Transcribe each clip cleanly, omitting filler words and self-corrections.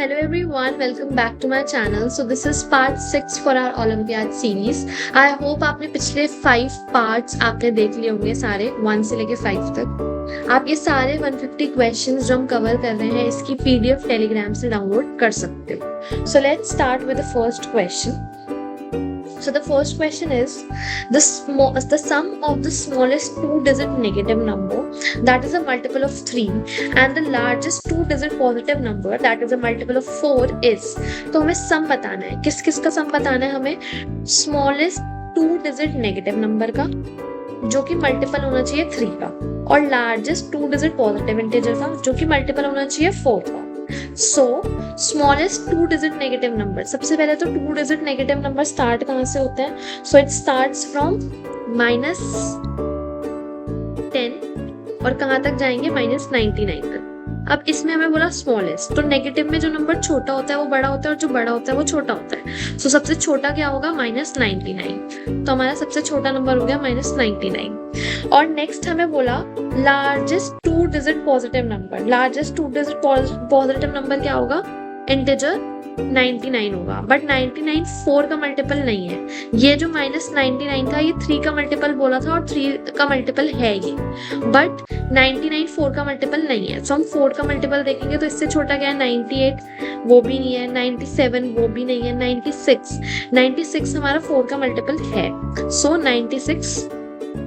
Hello everyone, welcome back to my channel. So this is part 6 for our Olympiad series. I hope आपने पिछले 5 parts आपने देख लिए होंगे सारे 1 से लेके 5 तक। आप ये सारे 150 questions जो हम कवर कर रहे हैं इसकी PDF टेलीग्राम से डाउनलोड कर सकते हो। So let's start with the first question. So the first question is the sum of the smallest 2-digit negative number that is a multiple of 3 and the largest 2-digit positive number that is a multiple of 4 is. तो हमें sum बताना है। किस किस का sum बताना है हमें? smallest 2-digit negative number का जो कि मल्टीपल होना चाहिए 3 का और लार्जेस्ट 2-digit पॉजिटिव इंटीजर का जो कि मल्टीपल होना चाहिए 4 का। सो स्मॉलेस्ट 2-digit नेगेटिव नंबर, सबसे पहले तो 2-digit नेगेटिव नंबर स्टार्ट कहाँ से होते हैं? सो इट स्टार्ट्स फ्रॉम -10 और कहाँ तक जाएंगे? -99 तक। अब इसमें हमें बोला स्मॉलेस्ट, तो नेगेटिव में जो नंबर छोटा होता है वो बड़ा होता है और जो बड़ा होता है वो छोटा होता है। सो सबसे छोटा क्या होगा? -99, तो हमारा सबसे छोटा नंबर हो गया -99। और नेक्स्ट हमें बोला largest 2-digit positive number. Largest 2-digit positive number क्या होगा? इंटीजर 99 होगा, बट 99 4 का मल्टीपल नहीं है। ये जो -99 था ये 3 का मल्टीपल बोला था और 3 का मल्टीपल है ये, बट 99 4 का मल्टीपल नहीं है। सो हम 4 का मल्टीपल देखेंगे तो इससे छोटा क्या है? 98, वो भी नहीं है। 97, वो भी नहीं है। 96 हमारा 4 का मल्टीपल है। सो 96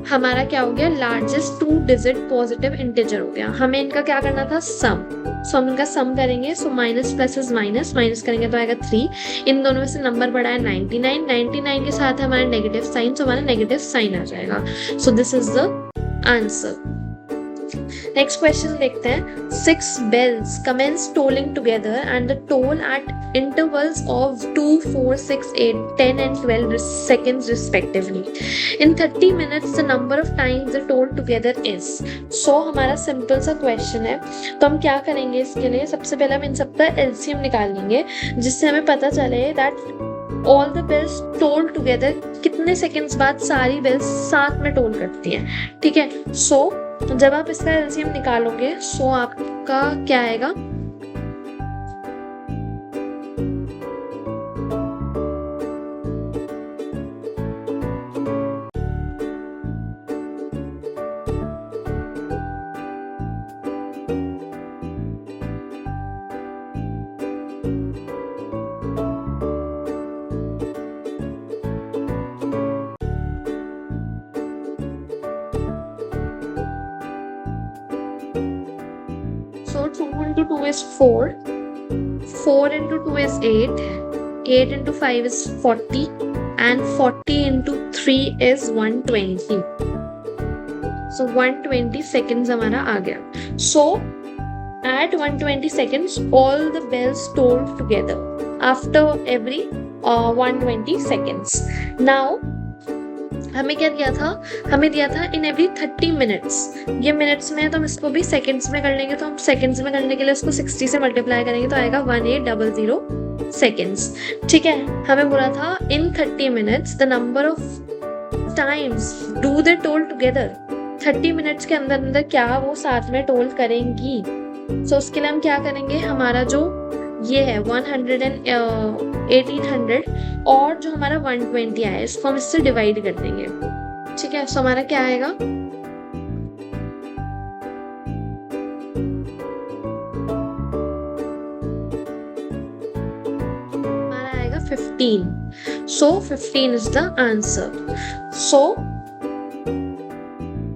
हमारा क्या हो गया? लार्जेस्ट 2-digit पॉजिटिव इंटीजर हो गया। हमें इनका क्या करना था? सम। सो हम इनका सम करेंगे। So minus plus is minus, minus करेंगे तो आएगा 3। इन दोनों में से नंबर बढ़ा है 99। 99 के साथ हमारा नेगेटिव साइन, सो हमारा नेगेटिव साइन आ जाएगा। So this is the answer. Next question देखते हैं। 6 bells commence tolling together and the toll at intervals of 2, 4, 6, 8, 10 and 12 seconds respectively. In 30 minutes the number of times the toll together is. So हमारा simple सा question है, तो हम क्या करेंगे इसके लिए? सबसे पहले हम इन सबका LCM निकाल लेंगे जिससे हमें पता चले that all the bells toll together कितने सेकेंड्स बाद सारी बेल्स साथ में टोल करती हैं। ठीक है, सो जब आप इसका एलसीएम निकालोगे सो आपका क्या आएगा? So 2 into 2 is 4, 4 into 2 is 8, 8 into 5 is 40 and 40 into 3 is 120. So 120 seconds हमारा आ गया। So at 120 seconds all the bells toll together after every 120 seconds. Now हमें क्या दिया था? हमें दिया था इन एवरी 30 मिनट्स। ये मिनट्स में है तो हम इसको भी सेकंड्स में कर लेंगे, तो हम सेकंड्स में करने के लिए उसको 60 से मल्टीप्लाई करेंगे तो आएगा 1800 सेकंड्स। ठीक है, हमें बोला था इन 30 minutes the number of times do they toll together. 30 minutes के अंदर अंदर क्या वो साथ में टोल करेंगी? सो उसके लिए हम क्या करेंगे? हमारा जो ये है 100 and 1800 और जो हमारा 120 आया इसको हम इससे डिवाइड कर देंगे। ठीक है, सो हमारा क्या आएगा? हमारा आएगा 15। सो 15 इज द आंसर। सो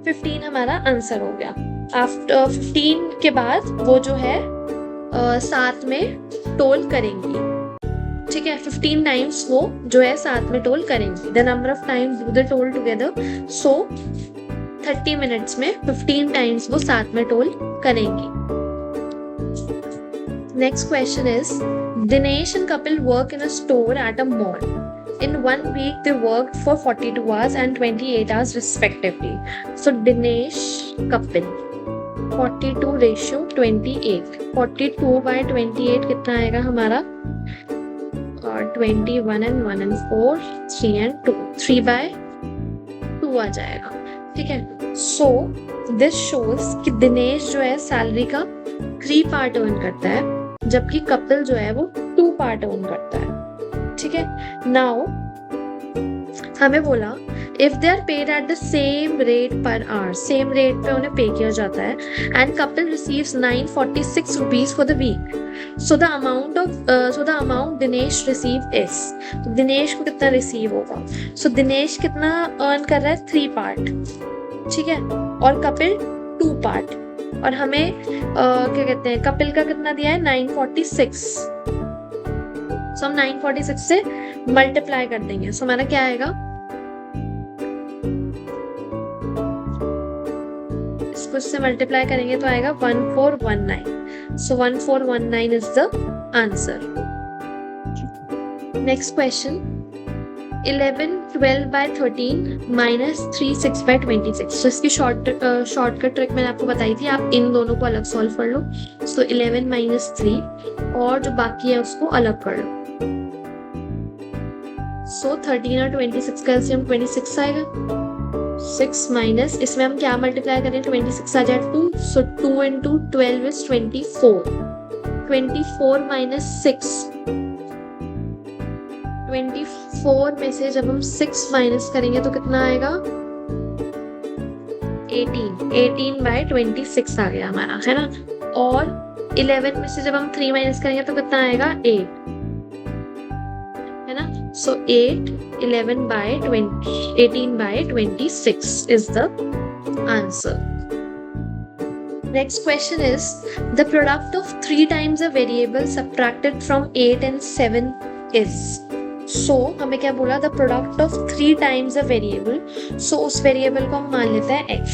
15 हमारा आंसर हो गया। आफ्टर 15 के बाद वो जो है साथ में टोल करेंगी। ठीक है, 15 टाइम्स वो जो है साथ में टोल करेंगी। The number of times do they toll together. So 30 minutes में 15 टाइम्स वो साथ में टोल करेंगी। Next question is Dinesh and Kapil work in a store at a mall. In 1 week they worked for 42 hours and 28 hours respectively. So Dinesh, Kapil 42 ratio 28. 42 by 28 कितना आएगा हमारा? 21 and 1 and 4, 3 and 2. 3 by 2 आ जाएगा। ठीक है, सो दिस शोज कि दिनेश जो है salary का 3 पार्ट अर्न करता है जबकि कपल जो है वो 2 पार्ट ओन करता है। ठीक है, नाउ हमें बोला if they are paid at the same rate per hour, same rate पे उन्हें पे किया जाता है, and couple receives 946 rupees for the week, so the amount Dinesh receive is, तो दिनेश को कितना रिसीव होगा? सो दिनेश कितना अर्न कर रहा है? 3 पार्ट, ठीक है, और कपिल 2 पार्ट, और हमें क्या कहते हैं, कपिल का कितना दिया है? 946। सो हम 946 से मल्टीप्लाई कर देंगे। सो हमारा क्या आएगा? इसको इससे मल्टीप्लाई करेंगे तो आएगा 1419। So 1419 is the answer. Next question, 11 12 by 13 minus 3 6 by 26। तो इसकी शॉर्टकट ट्रिक मैंने आपको बताई थी, आप इन दोनों को अलग सॉल्व कर लो। सो 11 माइनस 3 और जो बाकी है उसको अलग कर लो। सो 13 और 26 का एलसीएम 26 आएगा। 6 माइनस, इसमें हम क्या मल्टीप्लाई करें? 26 आ जाए 2, सो 2 into 12 is 24। 24 माइनस 6, 24 में से जब हम 6 माइनस करेंगे तो कितना आएगा? 18 बाय 26 आ गया हमारा, है ना। और 11 में से जब हम 3 माइनस करेंगे तो कितना आएगा? 8, है ना। सो 18 by 26 is the answer. Next question is the product of 3 times a variable subtracted from 8 and 7 is. So हमें क्या बोला? The product of 3 times a variable. So उस वेरिएबल को हम मान लेते हैं x।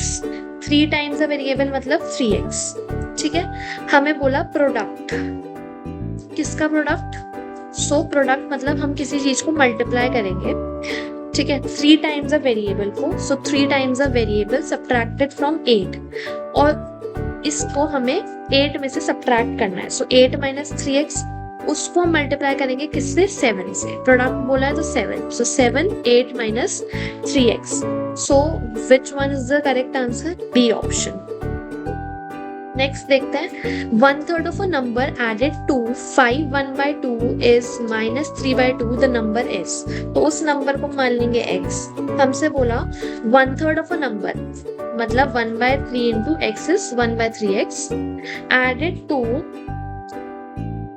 3 times a variable मतलब 3x, ठीक है। हमें बोला प्रोडक्ट, किसका प्रोडक्ट? सो प्रोडक्ट मतलब हम किसी चीज को मल्टीप्लाई करेंगे, ठीक है, 3 टाइम्स अ वेरिएबल को। सो 3 times a variable subtracted from 8, और इसको हमें 8 में से सब्ट्रैक्ट करना है। सो 8 माइनस 3x, उसको हम मल्टीप्लाई करेंगे किससे? 7 से। प्रोडक्ट बोला है तो 7, so 7 8 minus 3x। So which one is the correct answer? B option. Next देखते हैं, 1/3 of a number added to 5 1/2 is minus 3/2 the number is. तो उस नंबर को मान लेंगे x। हमसे बोला 1/3 ऑफ अ नंबर मतलब 1/3 into x is 1/3x added to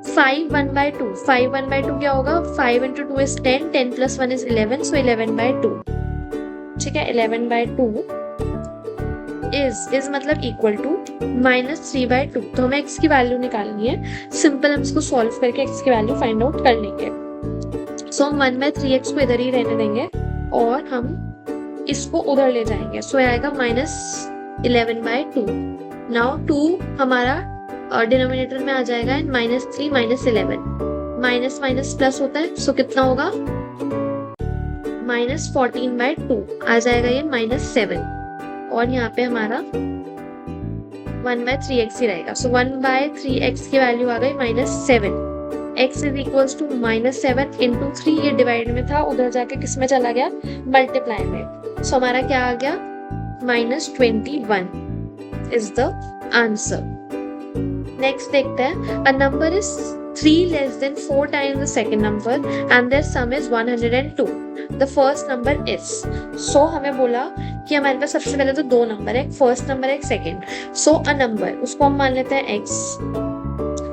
5 1/2। 5 1/2 क्या होगा? 5 into 2 is 10, 10 plus 1 is 11, so 11/2, ठीक है। 11/2 इज मतलब इक्वल टू माइनस 3/2। तो हमें x की वैल्यू निकालनी है। सिंपल हम इसको सॉल्व करके x की वैल्यू फाइंड आउट कर लेंगे। सो हम 1/3x को इधर ही रहने देंगे और हम इसको उधर ले जाएंगे। सो आएगा माइनस 11/2। नाउ 2 हमारा डिनोमिनेटर में आ जाएगा and minus 3 minus 11, minus minus plus होता है। सो कितना होगा? माइनस 14/2 आ जाएगा, ये माइनस 7, और यहाँ पे हमारा 1/3x ही रहेगा। सो 1/3x की वैल्यू आ गई minus 7। x is equals to minus 7 into 3, ये डिवाइड में था, उधर जाके किस में चला गया? मल्टीप्लाई में। सो हमारा क्या आ गया? Minus 21 is the answer. Next देखते हैं, a number is 3 less than 4 times the second number and their sum is 102. The first number is. So हमें बोला कि हमारे पास सबसे पहले तो 2 नंबर है, फर्स्ट नंबर है, एक सेकेंड। सो अ नंबर, उसको हम मान लेते हैं x,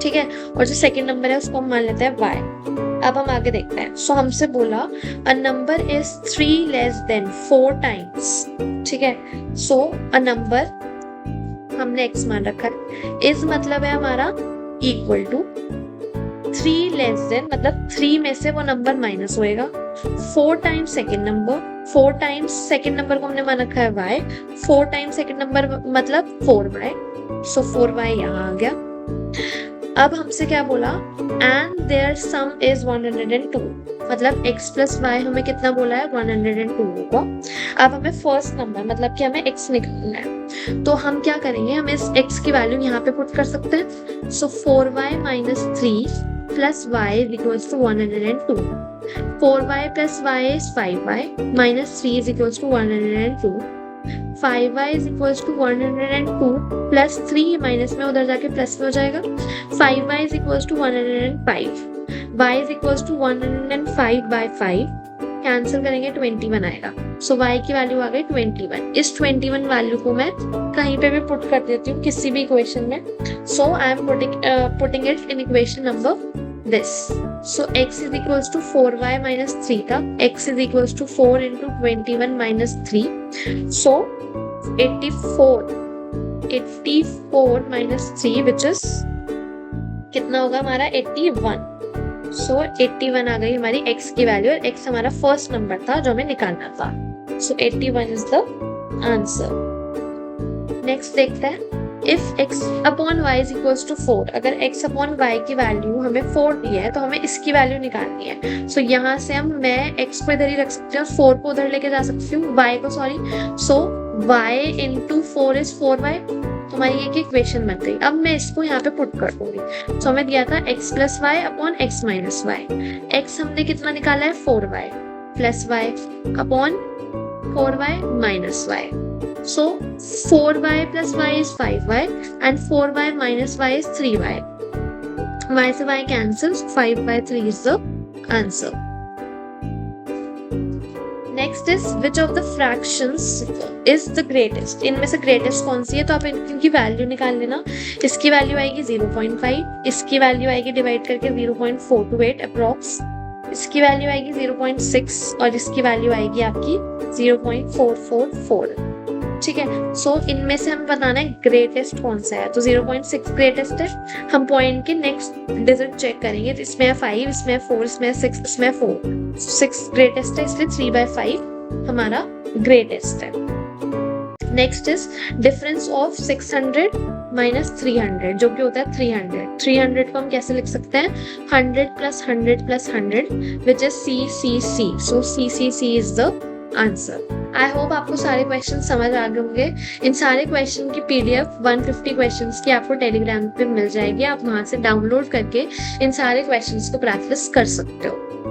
ठीक है, और जो सेकेंड नंबर है उसको हम मान लेते हैं y। अब हम आगे देखते हैं। सो हमसे बोला a number is 3 less than 4 times, ठीक है। सो अ नंबर हमने x मान रखा है, इज मतलब है हमारा इक्वल टू 3 लेस देन मतलब 3 में से वो नंबर माइनस होएगा, 4 times second number, 4 times second number को हमने मान रखा है y, 4 टाइम्स सेकेंड नंबर मतलब 4y, सो 4y यहाँ आ गया। अब हमसे क्या बोला? एंड देयर सम इज 102, मतलब x प्लस y हमें कितना बोला है? 102 होगा। अब हमें फर्स्ट नंबर मतलब कि हमें x निकालना है, तो हम क्या करेंगे? हम इस x की वैल्यू यहाँ पे पुट कर सकते हैं। सो 4y minus 3 plus y is equals to 102. 4y plus y is 5y minus 3 is equals to 102. 5y is equals to 102 plus 3 minus में उधर जाके प्लस में हो जाएगा 5y is equals to 105 y is equals to 105 by 5 cancel करेंगे 21 आएगा सो y की value आ गई 21 इस 21 वैल्यू को मैं कहीं पे भी पुट कर देती हूँ किसी भी इक्वेशन में so I am putting it in equation number this so x is equals to 4y minus 3 था x is equals to 4 into 21 minus 3 so 84 minus 3 which is कितना होगा हमारा 81 so 81 आ गई हमारी x की वैल्यू और x हमारा फर्स्ट नंबर था जो हमें निकालना था so 81 is the answer next देखते हैं if x upon y is equals to 4 अगर x अपॉन y की वैल्यू हमें 4 दी है तो हमें इसकी वैल्यू निकालनी है सो यहाँ से मैं x को इधर ही रख सकती हूँ 4 को उधर लेके जा सकती हूँ y को sorry so y into 4 is 4y तो हमारी एक इक्वेशन बन गई अब मैं इसको यहाँ पे पुट कर दूंगी सो हमें दिया था x plus Y upon x minus Y x हमने कितना निकाला है 4y plus Y upon 4y minus Y So 4y plus y is 5y and 4y minus y is 3y. Y से y cancels, 5 by 3 is the answer. Next is which of the fractions is the greatest? इनमें से greatest कौन सी है तो आप इनकी value निकाल लेना इसकी वैल्यू आएगी 0.5 इसकी वैल्यू आएगी डिवाइड करके 0.428 अप्रॉक्स इसकी वैल्यू आएगी 0.6 और इसकी वैल्यू आएगी आपकी 0.444 ठीक है सो इनमें से हमें बताना है ग्रेटेस्ट कौन सा है तो 0.6 ग्रेटेस्ट है हम पॉइंट के नेक्स्ट डिजिट चेक करेंगे तो इसमें है 5 इसमें है 4 इसमें है 6 इसमें है 4 6 ग्रेटेस्ट है इसलिए 3/5 हमारा ग्रेटेस्ट है next is difference of 600 minus 300 जो कि होता है 300 को हम कैसे लिख सकते हैं 100 plus 100 plus 100 which is CCC so CCC is the answer I hope आपको सारे क्वेश्चन समझ आ गए होंगे इन सारे क्वेश्चन की PDF 150 क्वेश्चंस की आपको टेलीग्राम पे मिल जाएगी आप वहां से डाउनलोड करके इन सारे क्वेश्चंस को प्रैक्टिस कर सकते हो